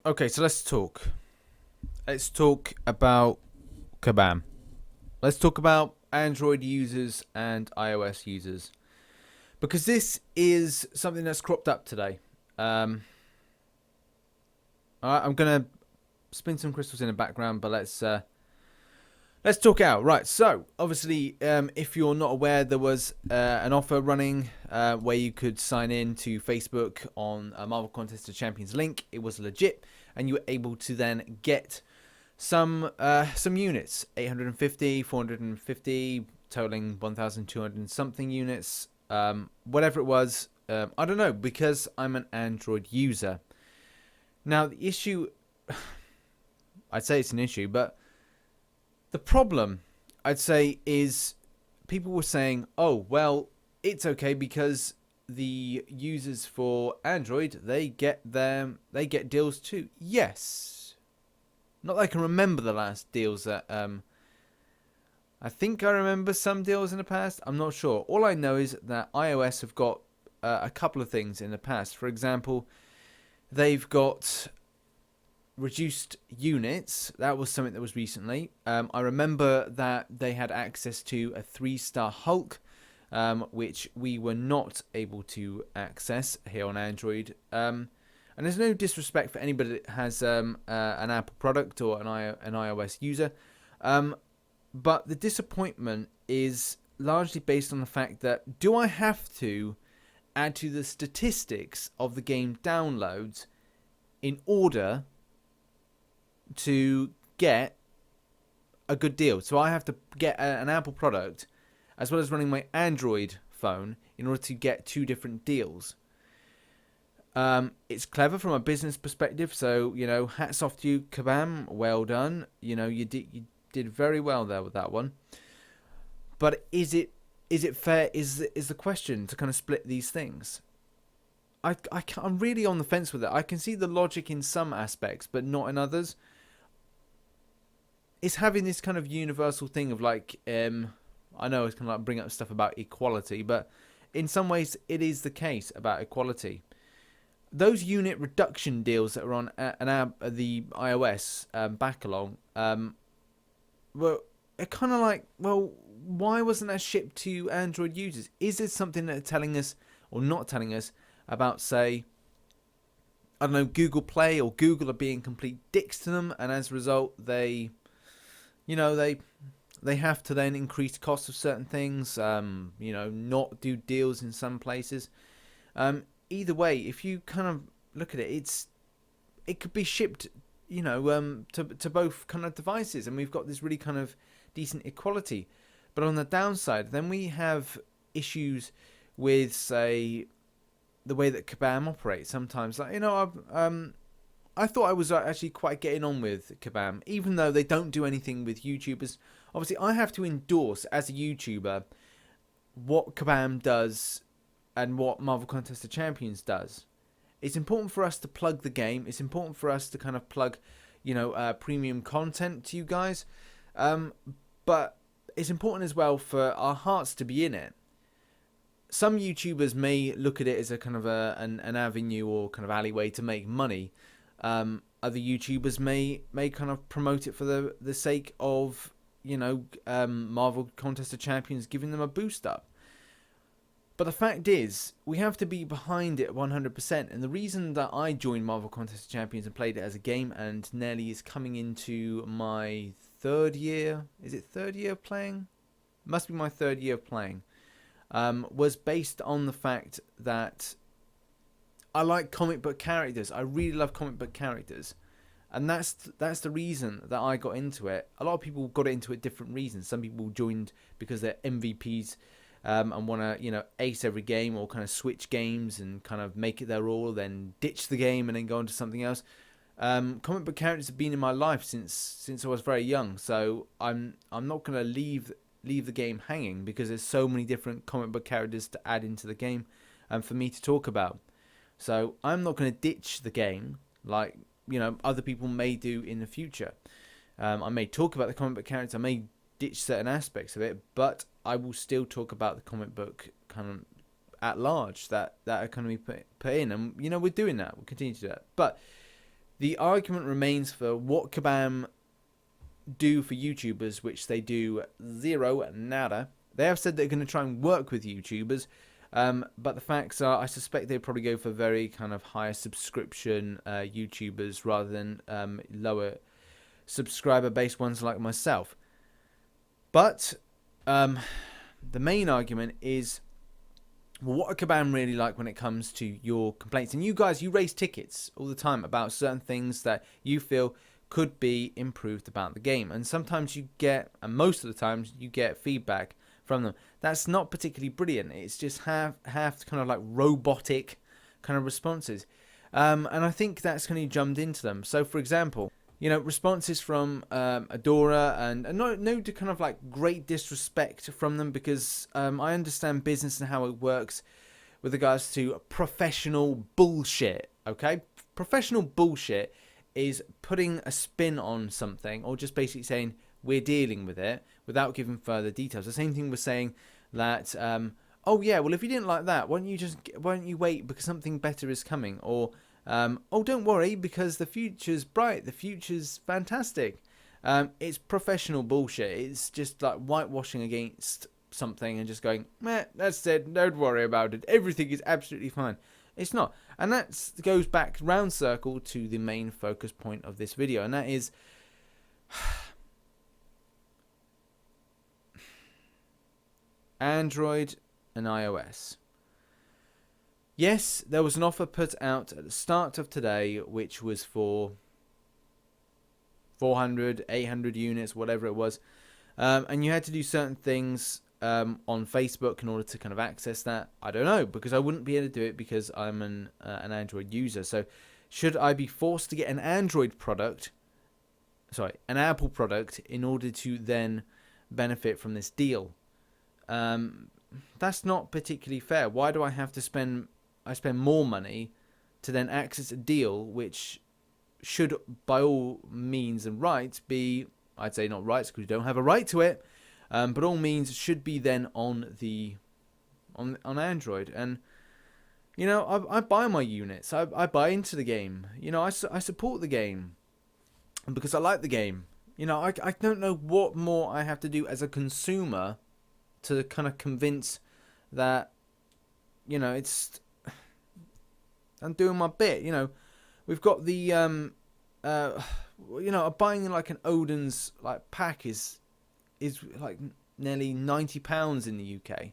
Okay, so let's talk. Let's talk about Kabam. Let's talk about Android users and iOS users because this is something that's cropped up today. Um, I'm gonna spin some crystals in the background, but let's talk it out. Right. So obviously, if you're not aware, there was an offer running where you could sign in to Facebook on a Marvel Contest of Champions link. It was legit, and you were able to then get some units, 850, 450, totaling 1,200 something units, whatever it was. I don't know, because I'm an Android user. Now the issue, I'd say it's an issue, but the problem, I'd say, is people were saying, "Oh, well, it's okay because the users for Android they get deals too." Yes, not that I can remember the last deals that I think I remember some deals in the past. I'm not sure. All I know is that iOS have got a couple of things in the past. For example, they've got reduced units. That was something that was recently. I remember that they had access to a 3-star Hulk, which we were not able to access here on Android. And there's no disrespect for anybody that has an Apple product or an iOS user. But the disappointment is largely based on the fact that do I have to add to the statistics of the game downloads in order to get a good deal? So I have to get an Apple product as well as running my Android phone in order to get two different deals. It's clever from a business perspective, so hats off to you, Kabam. Well done. You did very well there with that one. But is it fair? Is the question to kind of split these things? I'm really on the fence with it. I can see the logic in some aspects, but not in others. It's having this kind of universal thing of like, I know it's kind of like bring up stuff about equality, but in some ways it is the case about equality. Those unit reduction deals that are on the iOS backlog were kind of like, well, why wasn't that shipped to Android users? Is it something that are telling us or not telling us about, say, I don't know, Google Play or Google are being complete dicks to them, and as a result, you know, they they have to then increase costs of certain things. Not do deals in some places. Either way, if you kind of look at it, it could be shipped, to both kind of devices, and we've got this really kind of decent equality. But on the downside, then we have issues with, say, the way that Kabam operates. Sometimes, like I thought I was actually quite getting on with Kabam, even though they don't do anything with YouTubers. Obviously, I have to endorse as a YouTuber what Kabam does and what Marvel Contest of Champions does. It's important for us to plug the game. It's important for us to kind of plug, premium content to you guys. But it's important as well for our hearts to be in it. Some YouTubers may look at it as a kind of an avenue or kind of alleyway to make money. Other YouTubers may kind of promote it for the sake of Marvel Contest of Champions giving them a boost up. But the fact is, we have to be behind it 100%. And the reason that I joined Marvel Contest of Champions and played it as a game and nearly is coming into my third year. Is it third year of playing? Must be my third year of playing. Was based on the fact that I like comic book characters. I really love comic book characters. And that's the reason that I got into it. A lot of people got into it different reasons. Some people joined because they're MVPs and want to ace every game, or kind of switch games and kind of make it their all, then ditch the game and then go on to something else. Comic book characters have been in my life since I was very young, so I'm not going to leave the game hanging because there's so many different comic book characters to add into the game and for me to talk about. So I'm not going to ditch the game like other people may do in the future. I may talk about the comic book characters, I may ditch certain aspects of it, but I will still talk about the comic book kind of at large that are going to be put in, and we're doing that. We'll continue to do that. But the argument remains for what Kabam do for YouTubers, which they do zero, nada. They have said they're going to try and work with YouTubers, but the facts are, I suspect they'd probably go for very kind of higher subscription YouTubers rather than lower subscriber-based ones like myself. But the main argument is, well, what are Kabam really like when it comes to your complaints? And you guys, you raise tickets all the time about certain things that you feel could be improved about the game. And sometimes you get, and most of the times, you get feedback from them. That's not particularly brilliant. It's just have kind of like robotic kind of responses. And I think that's going to be jumped into them. So, for example, you know, responses from Adora, and no kind of like great disrespect from them, because I understand business and how it works with regards to professional bullshit, okay? Professional bullshit is putting a spin on something, or just basically saying we're dealing with it without giving further details. The same thing with saying that, oh yeah, well, if you didn't like that, why don't you wait because something better is coming? Or oh, don't worry because the future's bright, the future's fantastic. It's professional bullshit. It's just like whitewashing against something and just going, meh, that's it, don't worry about it, everything is absolutely fine. It's not. And that goes back round circle to the main focus point of this video, and that is Android and iOS. Yes, there was an offer put out at the start of today, which was for 400, 800 units, whatever it was. And you had to do certain things on Facebook in order to kind of access that. I don't know, because I wouldn't be able to do it because I'm an Android user. So should I be forced to get an Android product, an Apple product, in order to then benefit from this deal? That's not particularly fair. Why do I have to spend more money to then access a deal which should, by all means and rights, be, I'd say not rights because you don't have a right to it, but all means should be then on Android. And you know, I buy my units. I buy into the game. You know, I support the game because I like the game. You know, I don't know what more I have to do as a consumer to kind of convince that, you know, I'm doing my bit. You know, we've got the you know, buying like an Odin's like pack is like nearly £90 in the UK,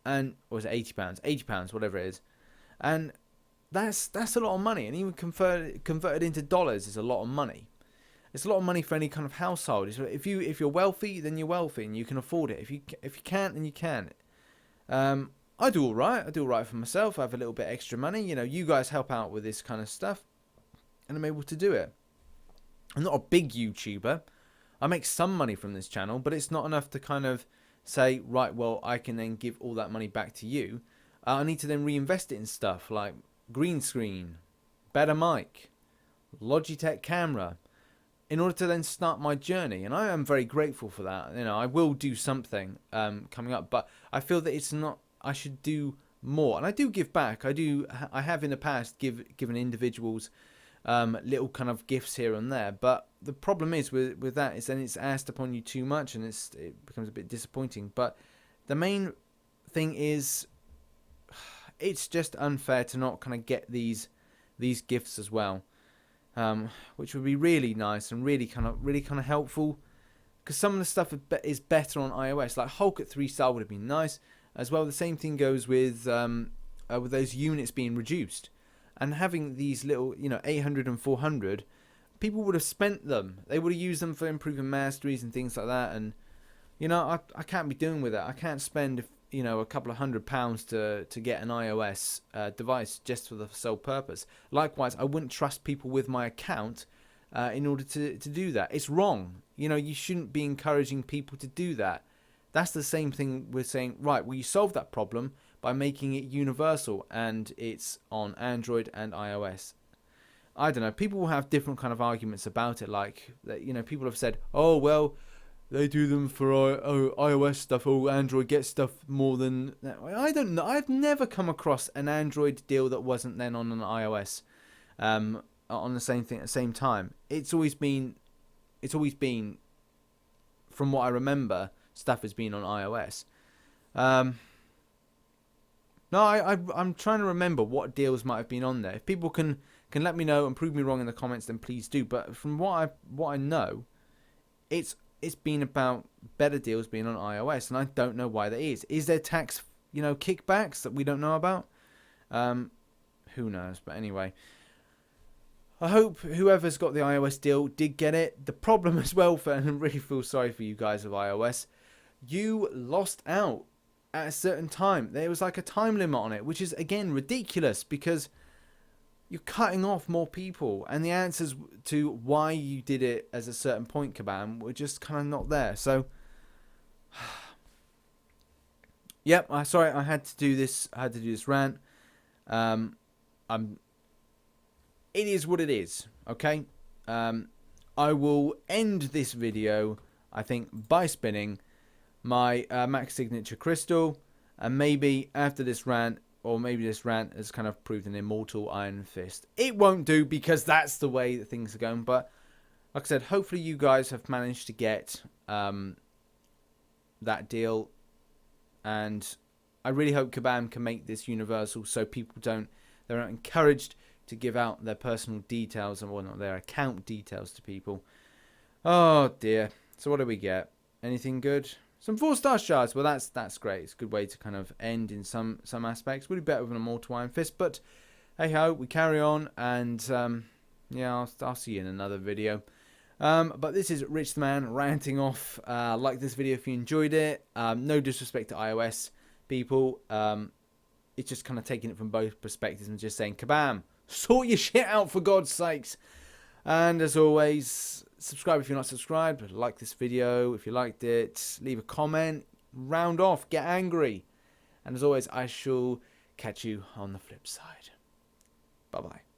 and or is it £80, whatever it is, and that's a lot of money, and even converted into dollars is a lot of money. It's a lot of money for any kind of household. If you're wealthy, then you're wealthy and you can afford it. If you can't, then you can't. I do all right. I do all right for myself. I have a little bit extra money. You know, you guys help out with this kind of stuff, and I'm able to do it. I'm not a big YouTuber. I make some money from this channel, but it's not enough to kind of say, right, well, I can then give all that money back to you. I need to then reinvest it in stuff like green screen, better mic, Logitech camera, in order to then start my journey. And I am very grateful for that. You know, I will do something coming up, but I feel that it's not, I should do more. And I do give back. I have in the past given individuals little kind of gifts here and there. But the problem is with that is then it's asked upon you too much, and it becomes a bit disappointing. But the main thing is, it's just unfair to not kind of get these gifts as well. Which would be really nice and really kind of helpful, because some of the stuff is better on iOS. Like Hulk at 3-star would have been nice as well. The same thing goes with those units being reduced, and having these little, you know, 800 and 400. People would have spent them. They would have used them for improving masteries and things like that. And you know, I can't be doing with it. I can't spend, you know, a couple of £100 to get an iOS device just for the sole purpose. Likewise, I wouldn't trust people with my account in order to do that. It's wrong. You know, you shouldn't be encouraging people to do that. That's the same thing with saying, right, well, you solve that problem by making it universal, and it's on Android and iOS. I don't know. People will have different kind of arguments about it. Like, you know, people have said, oh, well, they do them for iOS stuff, or Android gets stuff more than that. I don't know. I've never come across an Android deal that wasn't then on an iOS. on the same thing at the same time. It's always been, from what I remember, stuff has been on iOS. No, I'm trying to remember what deals might have been on there. If people can let me know and prove me wrong in the comments, then please do. But from what I know, it's been about better deals being on iOS, and I don't know why that is. Is there tax, kickbacks that we don't know about? Who knows? But anyway, I hope whoever's got the iOS deal did get it. The problem as well, and I really feel sorry for you guys of iOS, you lost out at a certain time. There was like a time limit on it, which is again ridiculous because you're cutting off more people, and the answers to why you did it as a certain point, Kabam, were just kind of not there. So, yep, sorry, I had to do this. I had to do this rant. It is what it is. Okay. I will end this video, I think, by spinning my Max Signature Crystal, and maybe after this rant, or maybe this rant has kind of proved an immortal Iron Fist. It won't do because that's the way that things are going. But like I said, hopefully you guys have managed to get that deal, and I really hope Kabam can make this universal so people they're not encouraged to give out their personal details and whatnot, their account details to people. Oh dear. So what do we get? Anything good? Some 4-star shards. Well, that's great. It's a good way to kind of end in some aspects. Would be better with an Immortal Iron Fist, but hey ho, we carry on, and yeah, I'll see you in another video. But this is RichTheMan ranting off. Like this video if you enjoyed it. No disrespect to iOS people. It's just kind of taking it from both perspectives and just saying, Kabam, sort your shit out for God's sakes. And as always, subscribe if you're not subscribed. Like this video if you liked it. Leave a comment. Round off. Get angry. And as always, I shall catch you on the flip side. Bye-bye.